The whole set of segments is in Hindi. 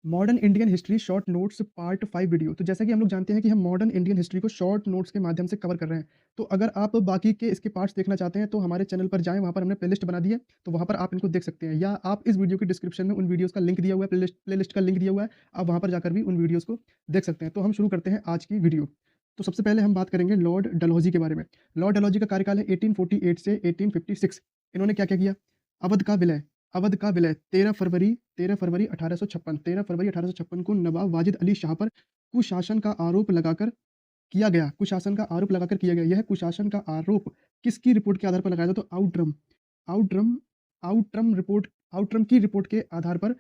Modern Indian history short notes part 5 video. तो जैसा कि हम लोग जानते हैं कि हम मॉडर्न इंडियन हिस्ट्री को शॉर्ट नोट्स के माध्यम से कवर कर रहे हैं। तो अगर आप बाकी के इसके पार्ट्स देखना चाहते हैं तो हमारे चैनल पर जाएँ, वहाँ पर हमने प्लेलिस्ट बना दी है, तो वहाँ पर आप इनको देख सकते हैं या आप इस वीडियो के डिस्क्रिप्शन में उन वीडियोज़ का लिंक दिया हुआ है, प्लेलिस्ट का लिंक दिया हुआ है, आप वहाँ पर जाकर भी उन वीडियोज़ को देख सकते हैं। तो हम शुरू करते हैं आज की वीडियो। तो सबसे पहले हम बात करेंगे लॉर्ड डलहौज़ी के बारे में। लॉर्ड डलहौज़ी का कार्यकाल है 1848 से 1856। इन्होंने क्या-क्या किया? अवध का विलय अवध का विलय 13 फरवरी 1856 को नवाब वाजिद अली शाह पर कुशासन का आरोप लगाकर किया गया। कुशासन का आरोप लगाकर किया गया। यह कुशासन का आरोप किसकी रिपोर्ट के आधार पर लगाया था? तो आउटरम आउटरम रिपोर्ट आउटरम की रिपोर्ट के आधार पर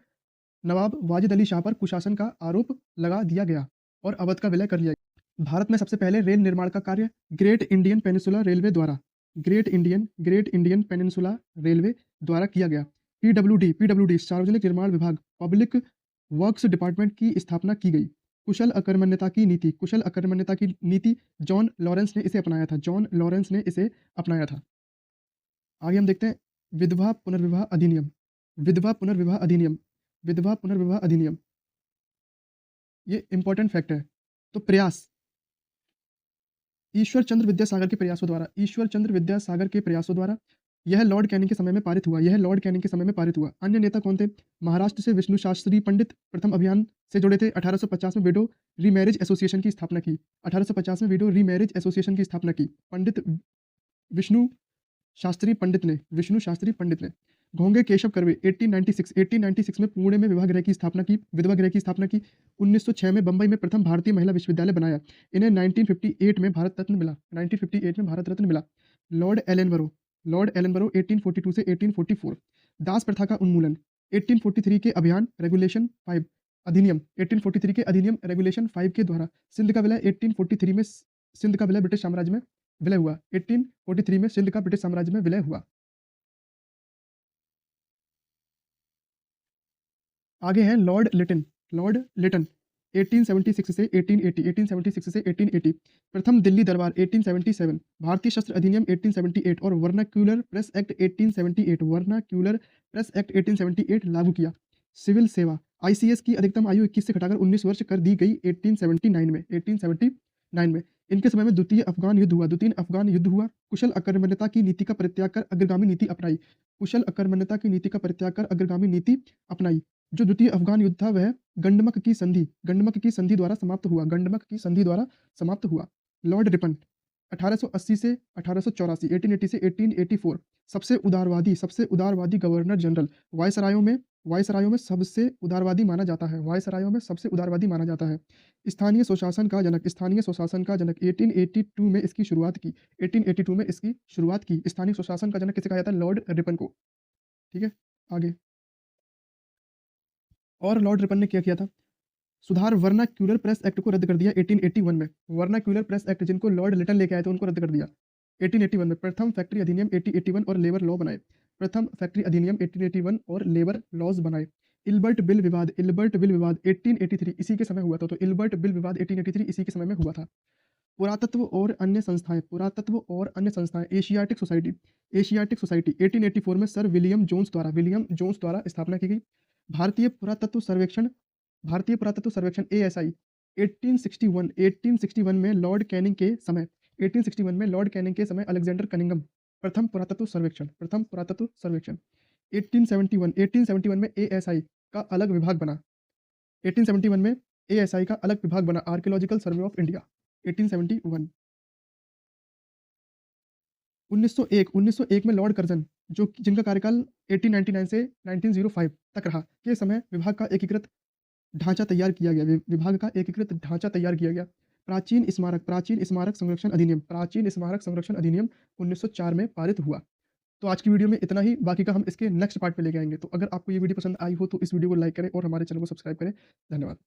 नवाब वाजिद अली शाह पर कुशासन का आरोप लगा दिया गया और अवध का विलय कर लिया गया। भारत में सबसे पहले रेल निर्माण का कार्य ग्रेट इंडियन पेनिनसुला रेलवे द्वारा ग्रेट इंडियन पेनिनसुला रेलवे द्वारा किया गया। पीडब्ल्यूडी सार्वजनिक निर्माण विभाग पब्लिक वर्क्स डिपार्टमेंट की स्थापना की गई। कुशल अकर्मण्यता की नीति जॉन लॉरेंस ने इसे अपनाया था। आगे हम देखते हैं विधवा पुनर्विवाह अधिनियम विधवा पुनर्विवाह अधिनियम विधवा पुनर्विवाह अधिनियम ये इंपॉर्टेंट फैक्ट है। तो प्रयास ईश्वर चंद्र विद्यासागर के प्रयासों द्वारा यह लॉर्ड कैनिंग के समय में पारित हुआ। अन्य नेता कौन थे? महाराष्ट्र से विष्णु शास्त्री पंडित प्रथम अभियान से जुड़े थे। 1850 में विडो रीमैरिज एसोसिएशन की स्थापना की। 1850 में विडो रीमैरिज एसोसिएशन की स्थापना की पंडित विष्णु विष्णु शास्त्री पंडित ने। घोंगे केशव कर्वे 1896 में पुणे में विधवा गृह की स्थापना की। 1906 में बंबई में प्रथम भारतीय महिला विश्वविद्यालय बनाया। इन्हें 1958 में भारत रत्न मिला। लॉर्ड एलनबरो 1842 से 1844। दास प्रथा का उन्मूलन 1843 के अभियान रेगुलेशन 5 अधिनियम 1843 के अधिनियम रेगुलेशन 5 के द्वारा सिंध का विलय 1843 में सिंध का विलय ब्रिटिश साम्राज्य में विलय हुआ। 1843 में सिंध का ब्रिटिश साम्राज्य में विलय हुआ। आगे है लॉर्ड लिटन 1876 से 1880 प्रथम दिल्ली दरबार 1877 भारतीय शस्त्र अधिनियम 1878 और वर्नाक्यूलर प्रेस एक्ट 1878 लागू किया। सिविल सेवा आईसीएस की अधिकतम आयु 21 से घटाकर 19 वर्ष कर दी गई 1879 में। इनके समय में द्वितीय अफगान युद्ध हुआ। कुशल अकर्मण्यता की नीति का परित्याग कर अग्रगामी नीति अपनाई। जो द्वितीय अफगान युद्ध था वह गंडमक की संधि द्वारा समाप्त हुआ। लॉर्ड रिपन 1880 से 1884 1880 से 1884 सबसे उदारवादी गवर्नर जनरल। वायसरायों में सबसे उदारवादी माना जाता है। स्थानीय स्वशासन का जनक 1882 में इसकी शुरुआत की। स्थानीय स्वशासन का जनक किसे कहा जाता है? लॉर्ड रिपन को। ठीक है, आगे और लॉर्ड रिपन ने क्या किया था? सुधार वर्नाक्यूलर प्रेस एक्ट को रद्द कर दिया 1881 में। वर्नाक्यूलर प्रेस एक्ट जिनको लॉर्ड लिटन लेके आए थे उनको रद्द कर दिया 1881 में। प्रथम फैक्ट्री अधिनियम 1881 और लेबर लॉ बनाए। 1881 और लेबर लॉज बनाए। इल्बर्ट बिल विवाद 1883 इसी के समय हुआ था। तो इल्बर्ट बिल विवाद 1883 इसी के समय में हुआ था। पुरातत्व और अन्य संस्थाएं एशियाटिक सोसाइटी 1884 में सर विलियम जोन्स द्वारा स्थापना की गई। भारतीय पुरातत्व सर्वेक्षण एएसआई 1861 में लॉर्ड कैनिंग के समय अलेक्जेंडर कनिंघम प्रथम पुरातत्व सर्वेक्षण 1871 में एएसआई का अलग विभाग बना आर्कियोलॉजिकल सर्वे ऑफ इंडिया 1871। 1901 में लॉर्ड कर्जन जिनका कार्यकाल 1899 से 1905 तक रहा के समय विभाग का एकीकृत ढांचा तैयार किया गया। प्राचीन स्मारक संरक्षण अधिनियम 1904 में पारित हुआ। तो आज की वीडियो में इतना ही, बाकी का हम इसके नेक्स्ट पार्ट पे लेके आएंगे। तो अगर आपको ये वीडियो पसंद आई हो तो इस वीडियो को लाइक करें और हमारे चैनल को सब्सक्राइब करें। धन्यवाद।